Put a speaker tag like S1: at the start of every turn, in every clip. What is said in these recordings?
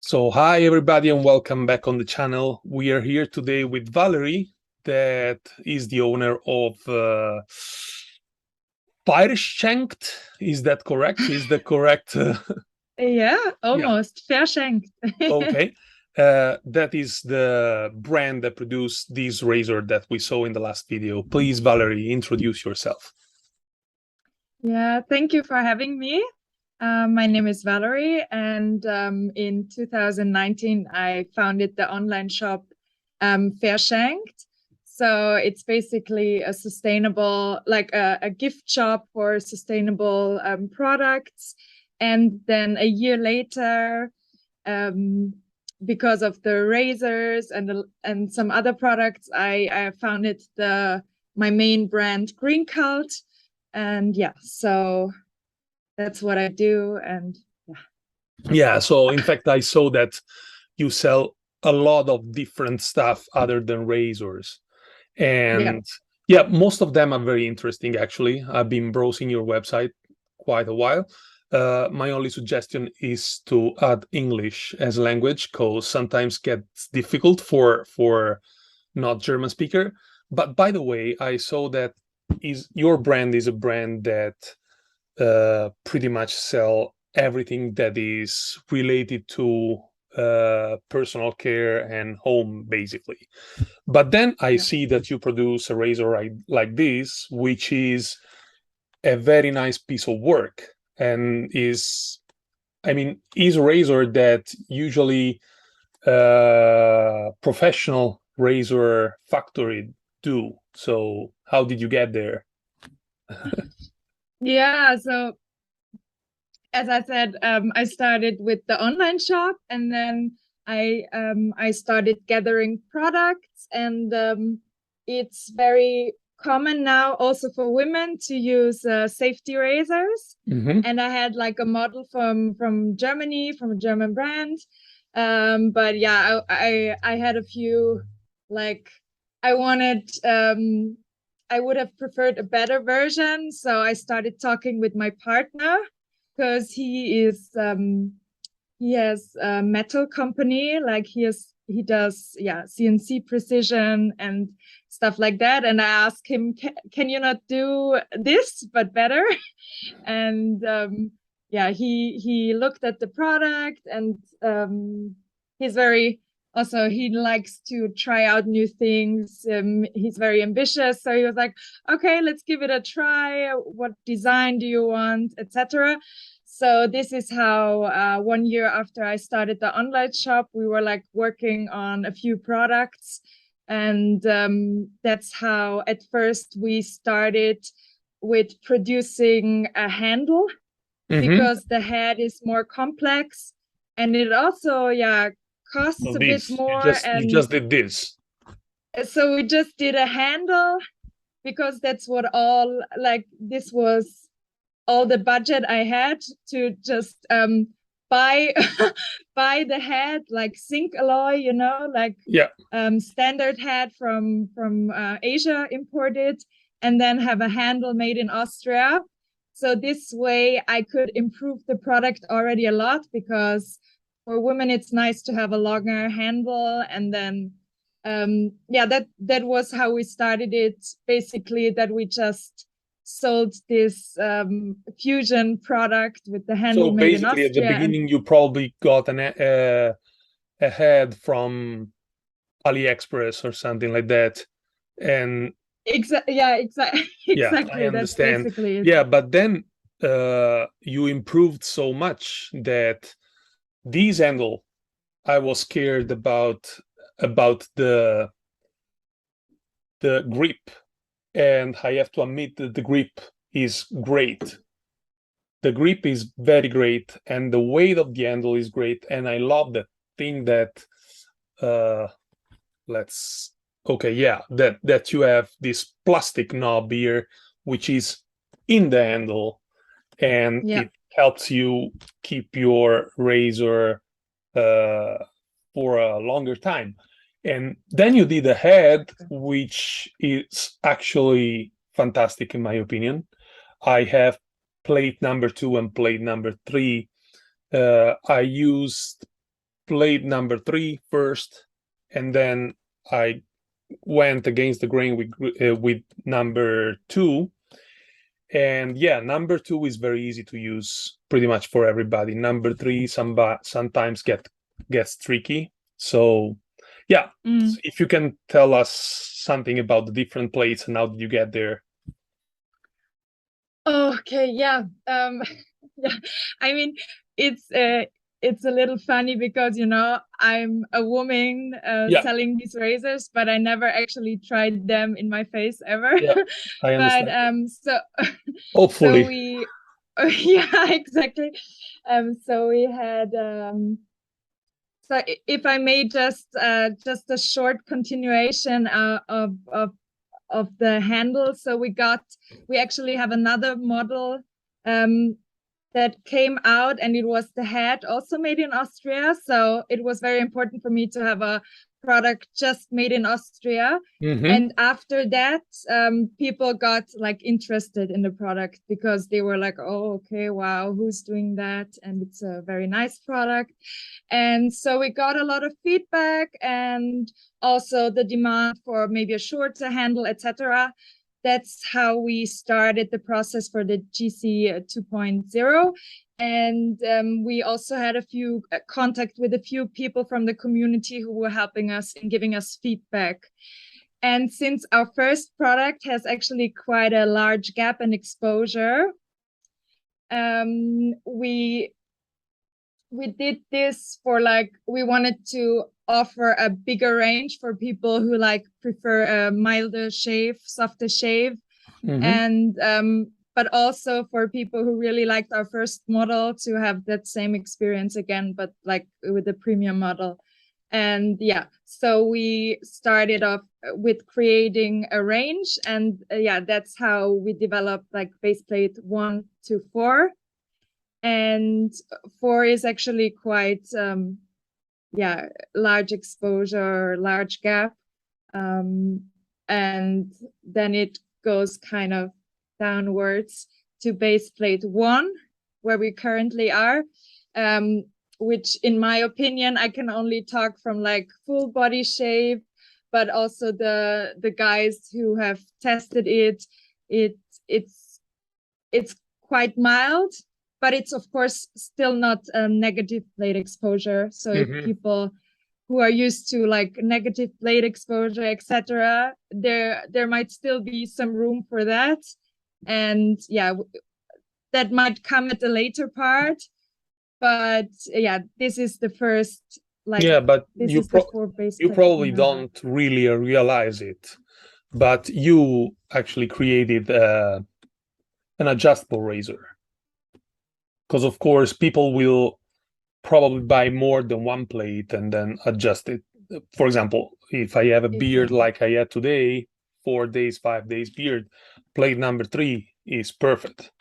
S1: So hi everybody and welcome back on the channel. We are here today with Valerie, that is the owner of fairschenkt. Is that correct? Is the correct?
S2: Yeah,
S1: Yeah.
S2: almost. Fairschenkt.
S1: Okay. That is the brand that produced this razor that we saw in the last video. Please, Valerie, introduce yourself.
S2: Yeah, thank you for having me. My name is Valerie, and in 2019, I founded the online shop Fairschenkt. So it's basically a sustainable, like a gift shop for sustainable products. And then a year later, because of the razors and some other products, I founded my main brand Green Cult. And yeah, so that's what I do. And
S1: Yeah, so in fact, I saw that you sell a lot of different stuff other than razors. And yeah, most of them are very interesting, actually. I've been browsing your website quite a while. My only suggestion is to add English as a language, because sometimes gets difficult for not German speaker. But by the way, I saw that your brand is a brand that pretty much sell everything that is related to personal care and home, basically. But then I see that you produce a razor like this, which is a very nice piece of work, and is a razor that usually professional razor factory do. So how did you get there?
S2: yeah, so as I said, I started with the online shop, and then I started gathering products, and it's very common now also for women to use safety razors.
S1: Mm-hmm.
S2: And I had like a model from Germany, from a German brand. But yeah, I had a few, like I wanted I would have preferred a better version, so I started talking with my partner, because he has a metal company, like he does CNC precision and stuff like that. And I asked him, can you not do this but better? And he looked at the product, and he's very also, he likes to try out new things. He's very ambitious, so he was like, okay, let's give it a try. What design do you want, etc. So this is how 1 year after I started the online shop, we were like working on a few products. And that's how at first we started with producing a handle, because the head is more complex, and it also costs
S1: So
S2: a bit
S1: this
S2: more.
S1: you just did this.
S2: So we just did a handle, because that's what this was all the budget I had to just buy buy the head, like zinc alloy, standard head from Asia imported, and then have a handle made in Austria. So this way I could improve the product already a lot, because for women it's nice to have a longer handle. And then that was how we started it, basically, that we just sold this fusion product with the handle made in Austria.
S1: At the beginning, you probably got a head from AliExpress or something like that, and
S2: exactly.
S1: I understand.
S2: That's basically it.
S1: Yeah, but then you improved so much that this handle, I was scared about the grip, and I have to admit that the grip is great. The grip is very great, and the weight of the handle is great, and I love that thing that that you have this plastic knob here, which is in the handle, and it helps you keep your razor for a longer time. And then you did a head, which is actually fantastic in my opinion. I have plate number 2 and plate number 3. I used blade number 3 first, and then I went against the grain with number 2. And yeah, number 2 is very easy to use pretty much for everybody. Number 3 sometimes gets tricky. So yeah, if you can tell us something about the different plates and how did you get there?
S2: Okay, yeah. Yeah, I mean, it's a little funny because, you know, I'm a woman selling these razors, but I never actually tried them in my face ever.
S1: Yeah, I
S2: But
S1: understand.
S2: so
S1: Hopefully.
S2: so we yeah, exactly. So we had so if I may just a short continuation of the handle. So we actually have another model that came out, and it was the head also made in Austria. So it was very important for me to have a product just made in Austria. And after that, people got like interested in the product because they were like, oh, okay, wow, who's doing that? And it's a very nice product. And so we got a lot of feedback, and also the demand for maybe a shorter handle, etc. That's how we started the process for the GC 2.0. And we also had a few contact with a few people from the community who were helping us and giving us feedback. And since our first product has actually quite a large gap in exposure, we did this for like, we wanted to offer a bigger range for people who like prefer a milder shave, softer shave. And but also for people who really liked our first model to have that same experience again, but like with the premium model. And yeah, so we started off with creating a range, and yeah, that's how we developed like base plate 1 to 4. And 4 is actually quite large exposure, large gap, and then it goes kind of downwards to base plate 1, where we currently are, which in my opinion, I can only talk from like full body shave, but also the guys who have tested it's quite mild, but it's of course still not a negative blade exposure. So if people who are used to like negative blade exposure, etc., there might still be some room for that. And yeah, that might come at the later part. But yeah, this is the first, like,
S1: yeah, but
S2: you
S1: probably don't really realize it, but you actually created an adjustable razor, because of course people will probably buy more than one plate and then adjust it. For example, if I have a beard like I had today, 4 days, 5 days beard, plate number 3 is perfect.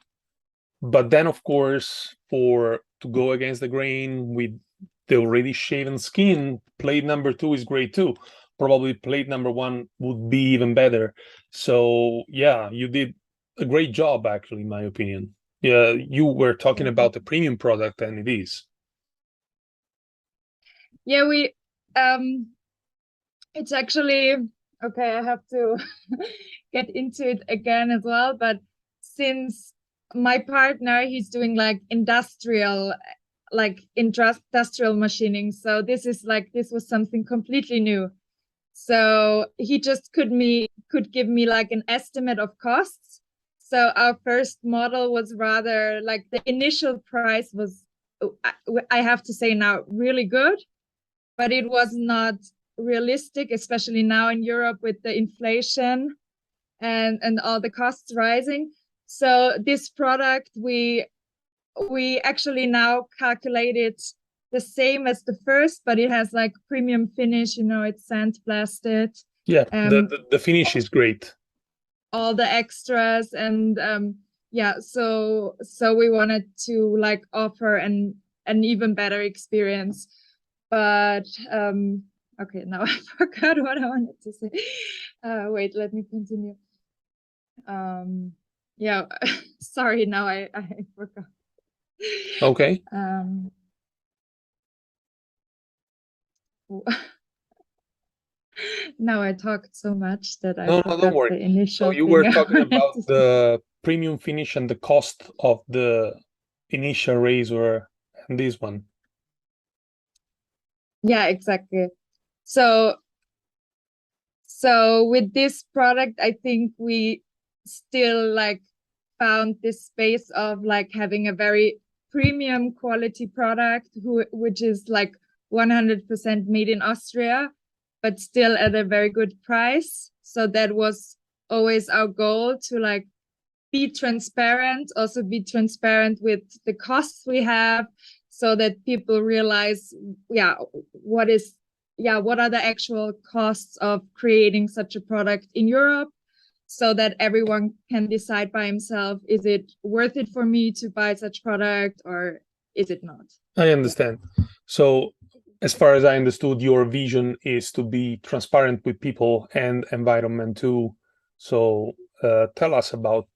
S1: But then of course, to go against the grain with the already shaven skin, plate number 2 is great too. Probably plate number 1 would be even better. So yeah, you did a great job, actually, in my opinion. Yeah, you were talking about the premium product, and it is.
S2: Yeah, it's actually okay. I have to get into it again as well. But since my partner, he's doing like industrial machining, so this was something completely new. So he just could give me like an estimate of costs. So our first model was rather like, the initial price was, I have to say now, really good, but it was not realistic, especially now in Europe with the inflation and all the costs rising. So this product, we actually now calculated the same as the first, but it has like premium finish, you know, it's sandblasted.
S1: Yeah, the finish is great.
S2: All the extras, and yeah, so we wanted to like offer an even better experience. But okay, now I forgot what I wanted to say. Wait, let me continue. Yeah, sorry, now I forgot.
S1: Okay.
S2: Now I talked so much that I
S1: No,
S2: forgot
S1: don't worry.
S2: the initial
S1: So you
S2: thing
S1: were
S2: I
S1: talking
S2: wanted
S1: about
S2: to say.
S1: the premium finish and the cost of the initial razor and this one.
S2: Yeah, exactly. So with this product, I think we still like found this space of like having a very premium quality product which is like 100% made in Austria, but still at a very good price. So that was always our goal, to like be transparent, also be transparent with the costs we have, so that people realize, what are the actual costs of creating such a product in Europe, so that everyone can decide by himself, is it worth it for me to buy such product or is it not?
S1: I understand. So as far as I understood, your vision is to be transparent with people and environment too. So tell us about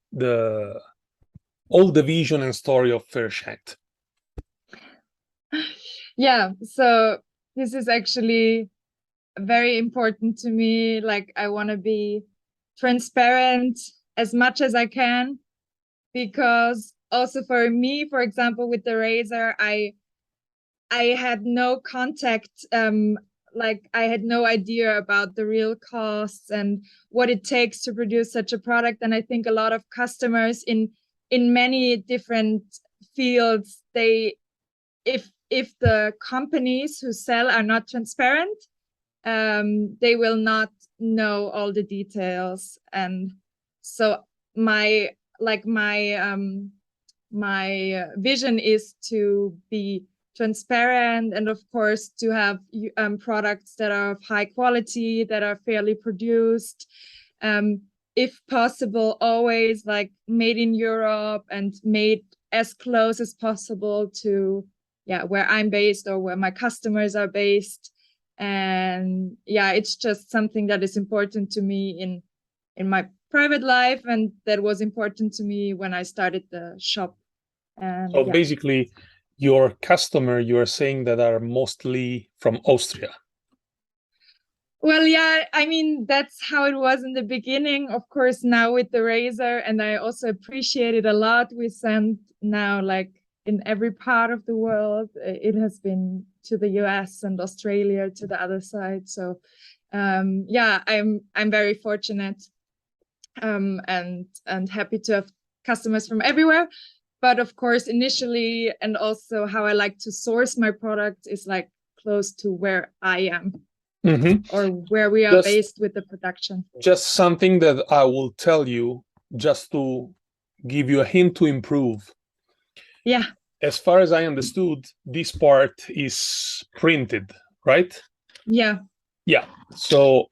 S1: all the vision and story of fairschenkt.
S2: Yeah, so this is actually very important to me. Like, I want to be transparent as much as I can, because also for me, for example, with the razor, I had no contact, like I had no idea about the real costs and what it takes to produce such a product. And I think a lot of customers in many different fields, if the companies who sell are not transparent, they will not know all the details. And so my vision is to be transparent, and of course to have products that are of high quality, that are fairly produced, if possible always like made in Europe and made as close as possible to where I'm based or where my customers are based. And it's just something that is important to me in my private life, and that was important to me when I started the shop. And
S1: so basically, your customer, you are saying that are mostly from Austria.
S2: Well, yeah, I mean, that's how it was in the beginning. Of course, now with the razor, and I also appreciate it a lot. We send now like in every part of the world. It has been to the US and Australia, to the other side. So I'm very fortunate, and happy to have customers from everywhere. But of course, initially, and also how I like to source my product is like close to where I am. Or where we are based with the production.
S1: Just something that I will tell you, just to give you a hint to improve.
S2: Yeah.
S1: As far as I understood, this part is printed, right?
S2: Yeah.
S1: Yeah. So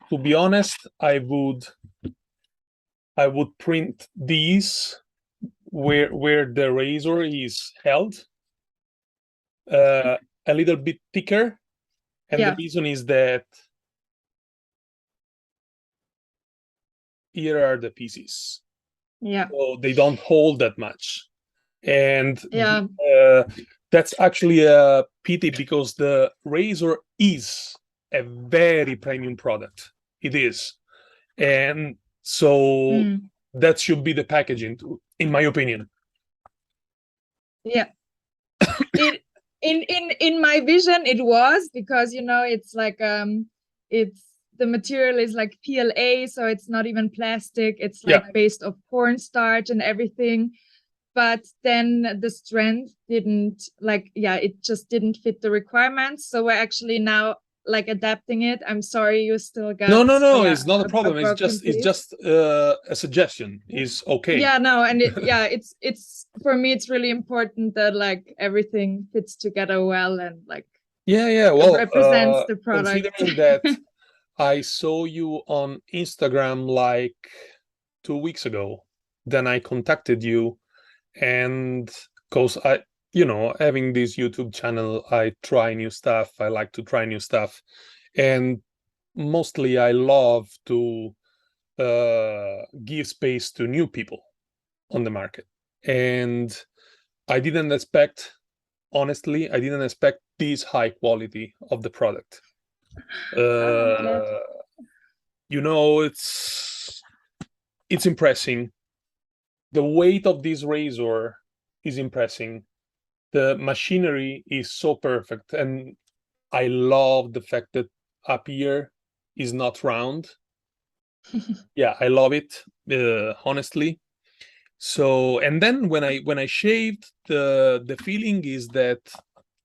S1: to be honest, I would print these where the razor is held, a little bit thicker. And the reason is that here are the pieces.
S2: Yeah.
S1: So they don't hold that much. And that's actually a pity, because the razor is a very premium product. It is. And so that should be the packaging, in my opinion.
S2: Yeah. In my vision it was, because it's like it's the material is like PLA, so it's not even plastic. It's like based of cornstarch and everything. But then the strength didn't it just didn't fit the requirements. So we're actually now like adapting it. I'm sorry, you still got
S1: no, it's not a problem. It's just a suggestion. Is okay.
S2: Yeah, no, and it's for me, it's really important that like everything fits together well and like
S1: well,
S2: represents the product.
S1: Considering that I saw you on Instagram like 2 weeks ago, then I contacted you, and because I, having this YouTube channel, I try new stuff. I like to try new stuff, and mostly I love to give space to new people on the market. And I didn't expect, honestly, this high quality of the product.
S2: I'm glad.
S1: You know, it's impressive. The weight of this razor is impressive. The machinery is so perfect, and I love the fact that up here is not round. Yeah, I love it, honestly. So, and then when I shaved, the feeling is that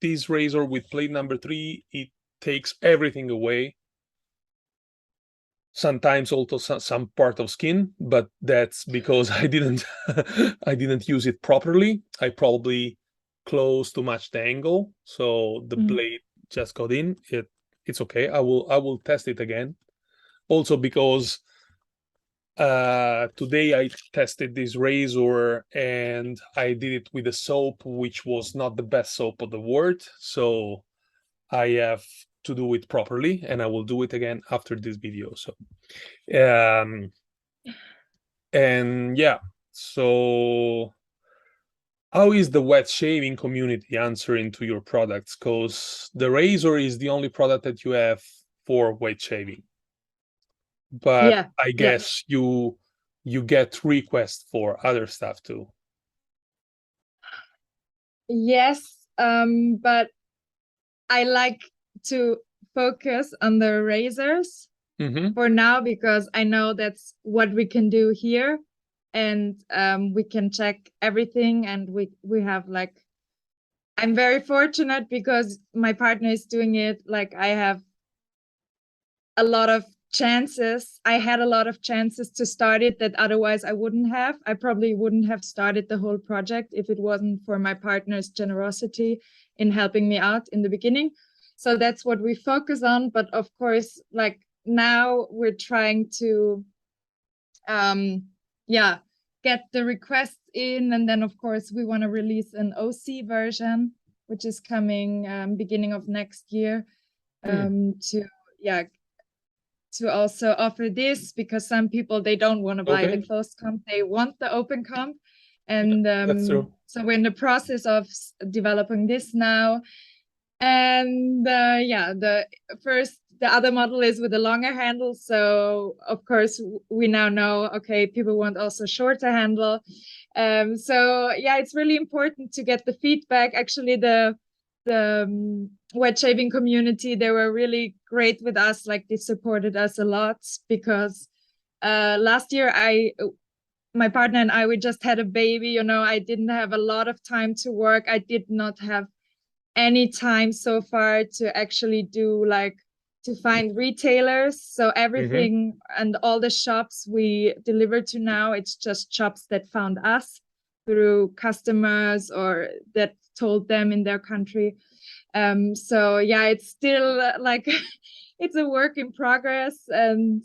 S1: this razor with plate number 3, it takes everything away. Sometimes also some part of skin, but that's because I didn't I didn't use it properly. I probably closed too much the angle, so the blade just got in. It's okay. I will test it again. Also because today I tested this razor and I did it with a soap which was not the best soap of the world, so I have to do it properly, and I will do it again after this video. So and yeah, so how is the wet shaving community answering to your products? Because the razor is the only product that you have for wet shaving, but
S2: Yeah,
S1: I guess you get requests for other stuff too.
S2: yes, but I like to focus on the razors for now, because I know that's what we can do here, and we can check everything, and we have like, I'm very fortunate because my partner is doing it. Like, I have a lot of chances. I had a lot of chances to start it that otherwise I wouldn't have. I probably wouldn't have started the whole project if it wasn't for my partner's generosity in helping me out in the beginning. So that's what we focus on. But of course, like, now we're trying to get the requests in, and then of course we want to release an OC version, which is coming beginning of next year, to also offer this, because some people, they don't want to buy the closed comp, they want the open comp. And
S1: that's true.
S2: So we're in the process of developing this now. And the other model is with a longer handle. So of course we now know, okay, people want also shorter handle. So yeah, it's really important to get the feedback. Actually, the wet shaving community, they were really great with us. Like, they supported us a lot, because last year my partner and I, we just had a baby, you know. I didn't have a lot of time to work. I did not have any time so far to actually do, like, to find retailers. So everything and all the shops we deliver to now, it's just shops that found us through customers or that told them in their country. So yeah, it's still like it's a work in progress, and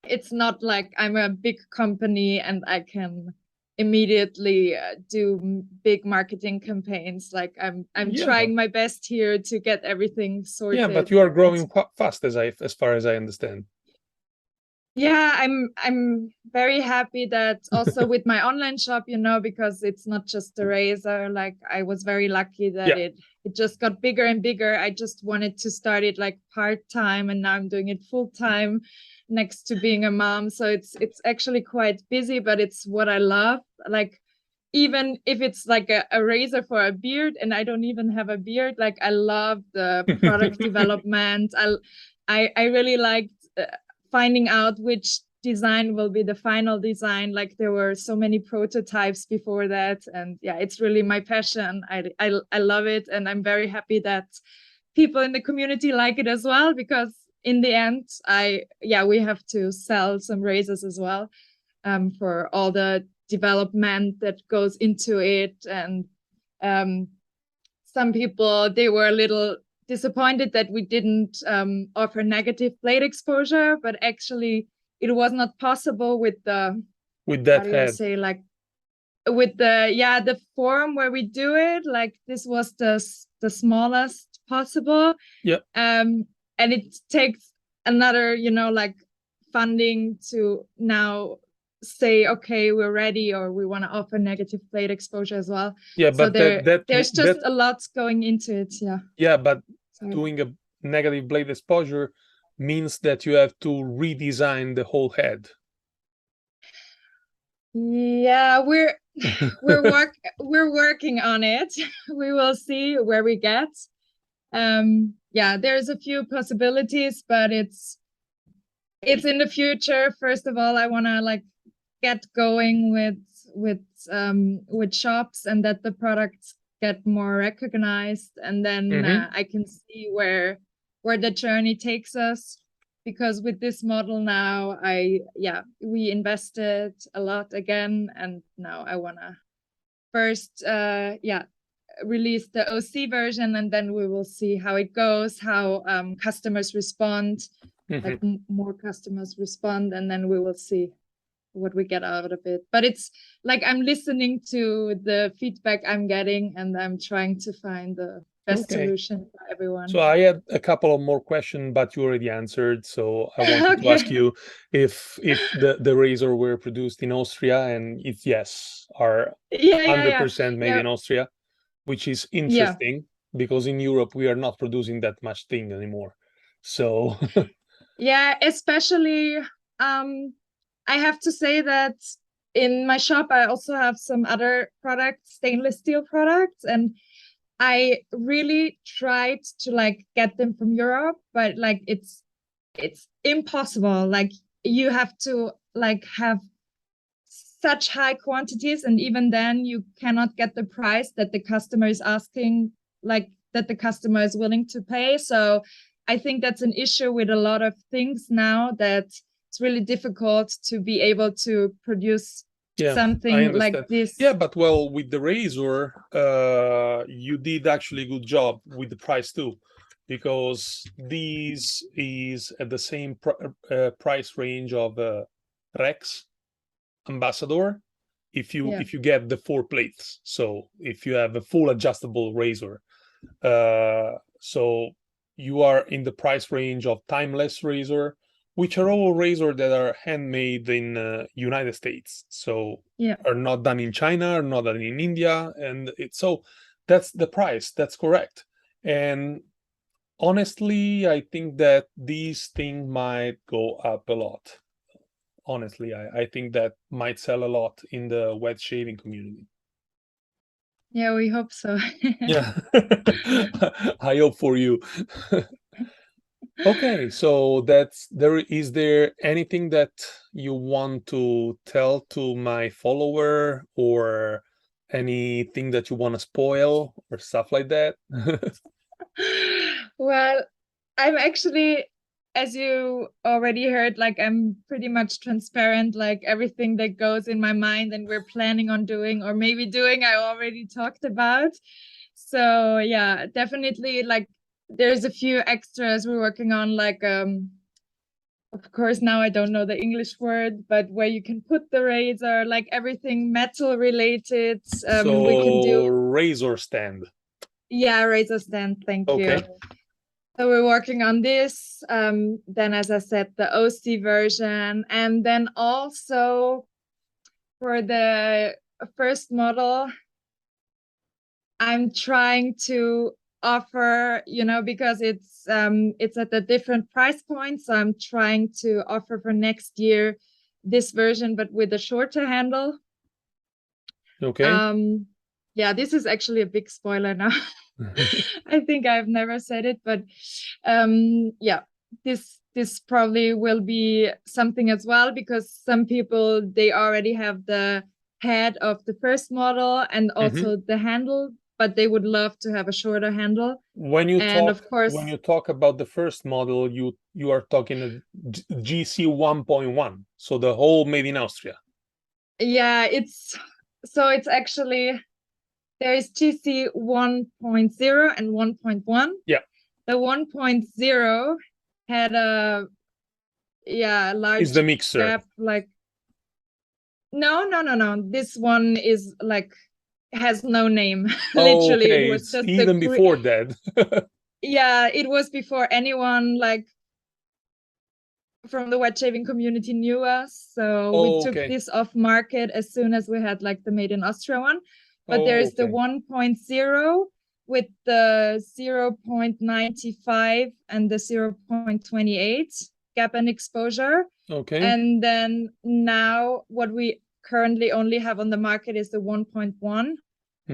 S2: it's not like I'm a big company and I can immediately do big marketing campaigns. Like, I'm trying my best here to get everything sorted.
S1: Yeah, but you are growing fast, as far as I understand.
S2: Yeah, I'm very happy that also with my online shop, you know, because it's not just a razor. Like, I was very lucky that it just got bigger and bigger. I just wanted to start it like part-time, and now I'm doing it full-time next to being a mom. So it's actually quite busy, but it's what I love. Like, even if it's like a razor for a beard, and I don't even have a beard, like, I love the product development. I really liked finding out which design will be the final design. Like, there were so many prototypes before that, and yeah, it's really my passion. I love it, and I'm very happy that people in the community like it as well, because in the end, we have to sell some razors as well, for all the development that goes into it. And some people, they were a little disappointed that we didn't offer negative blade exposure, but actually it was not possible with the
S1: with that head.
S2: Like, with the form where we do it. Like, this was the smallest possible. And it takes another, you know, like, funding to now say, okay, we're ready, or we want to offer negative blade exposure as well.
S1: Yeah,
S2: So
S1: but
S2: there's just a lot going into it. Yeah.
S1: Yeah, but
S2: Sorry.
S1: doing a negative blade exposure means that you have to redesign the whole head.
S2: Yeah, we're working on it. We will see where we get. Yeah, there's a few possibilities, but it's in the future. First of all, I want to like get going with shops, and that the products get more recognized, and then I can see where the journey takes us. Because with this model now, we invested a lot again, and now I want to first release the OC version, and then we will see how it goes, how customers respond, like more customers respond, and then we will see what we get out of it. But it's like I'm listening to the feedback I'm getting, and I'm trying to find the best solution for everyone.
S1: So I had a couple of more questions, but you already answered. So I wanted to ask you if the razor were produced in Austria, and if yes, are 100% made in Austria, which is interesting because in Europe we are not producing that much thing anymore. So
S2: yeah, especially I have to say that in my shop I also have some other products, stainless steel products, and I really tried to like get them from Europe, but like it's impossible. Like you have to like have such high quantities, and even then you cannot get the price that the customer is asking, like that the customer is willing to pay. So I think that's an issue with a lot of things now, that it's really difficult to be able to produce something like this.
S1: Yeah, but well, with the razor, you did actually a good job with the price too, because this is at the same price range of Rex Ambassador. If you get the 4 plates, so if you have a full adjustable razor, so you are in the price range of Timeless razor, which are all razors that are handmade in United States, so are not done in China, are not done in India, and so that's the price. That's correct. And honestly, I think that these things might go up a lot. Honestly, I think that might sell a lot in the wet shaving community.
S2: Yeah, we hope so.
S1: Yeah, I hope for you. Okay, so is there anything that you want to tell to my follower, or anything that you want to spoil or stuff like that?
S2: Well, I'm actually, as you already heard, like I'm pretty much transparent, like everything that goes in my mind and we're planning on doing or maybe doing, I already talked about. So yeah, definitely, like there's a few extras we're working on, like of course now I don't know the English word, but where you can put the razor, like everything metal related.
S1: So
S2: we can do
S1: razor stand.
S2: Yeah, razor stand, thank you. So we're working on this. Then, as I said, the OC version. And then also for the first model, I'm trying to offer, because it's at a different price point. So I'm trying to offer for next year this version, but with a shorter handle.
S1: Okay.
S2: Yeah, this is actually a big spoiler now. I think I've never said it, but yeah, this probably will be something as well, because some people, they already have the head of the first model and also the handle, but they would love to have a shorter handle.
S1: When you talk about the first model, you are talking GC 1.1, so the whole made in Austria.
S2: Yeah, it's actually, there is GC 1.0 and 1.1.
S1: Yeah.
S2: The 1.0 had a large
S1: is the mixer
S2: gap, like no. This one is like has no name. Literally,
S1: okay,
S2: it was just
S1: even before that.
S2: Yeah, it was before anyone like from the wet shaving community knew us, so we took this off market as soon as we had like the Made in Austria one. But there is the 1.0 with the 0.95 and the 0.28 gap and exposure. And then now what we currently only have on the market is the 1.1,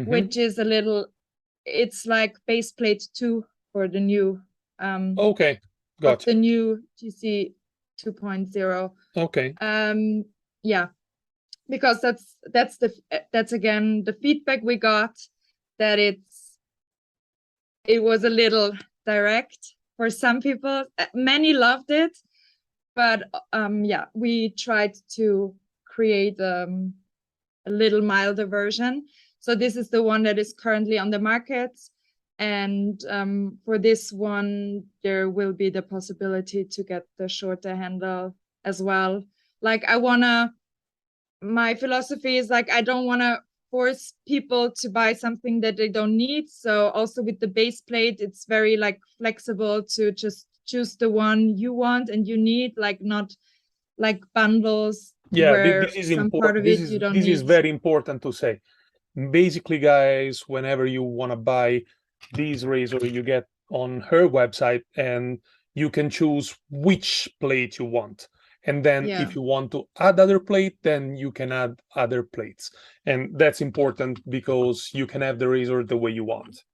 S2: which is a little, it's like base plate 2 for the new
S1: gotcha.
S2: The new GC 2.0. Yeah, because that's again the feedback we got, that it was a little direct for some people. Many loved it, but yeah, we tried to create a little milder version. So this is the one that is currently on the market. And for this one, there will be the possibility to get the shorter handle as well. Like my philosophy is like, I don't want to force people to buy something that they don't need. So also with the base plate, it's very like flexible to just choose the one you want and you need, like not like bundles.
S1: Yeah,
S2: where
S1: this is
S2: some
S1: important.
S2: part of it you don't need.
S1: This is very important to say. Basically, guys, whenever you want to buy this razor, you get on her website and you can choose which plate you want. And then if you want to add other plate, then you can add other plates. And that's important because you can have the razor the way you want.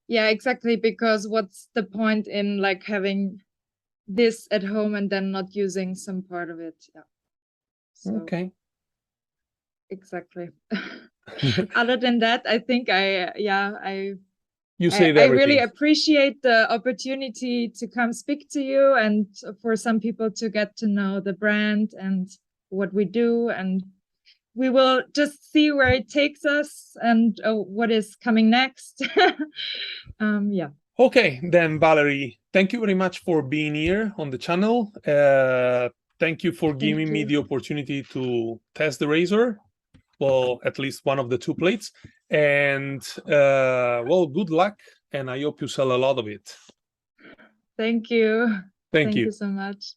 S2: Yeah, exactly. Because what's the point in like having this at home and then not using some part of it? Yeah. So, exactly. Other than that, I think I really appreciate the opportunity to come speak to you, and for some people to get to know the brand and what we do, and we will just see where it takes us and what is coming next. Yeah.
S1: Okay, then Valerie, thank you very much for being here on the channel. Thank you for giving me the opportunity to test the razor. Well, at least one of the 2 plates. And well, good luck. And I hope you sell a lot of it.
S2: Thank you.
S1: Thank you
S2: so much.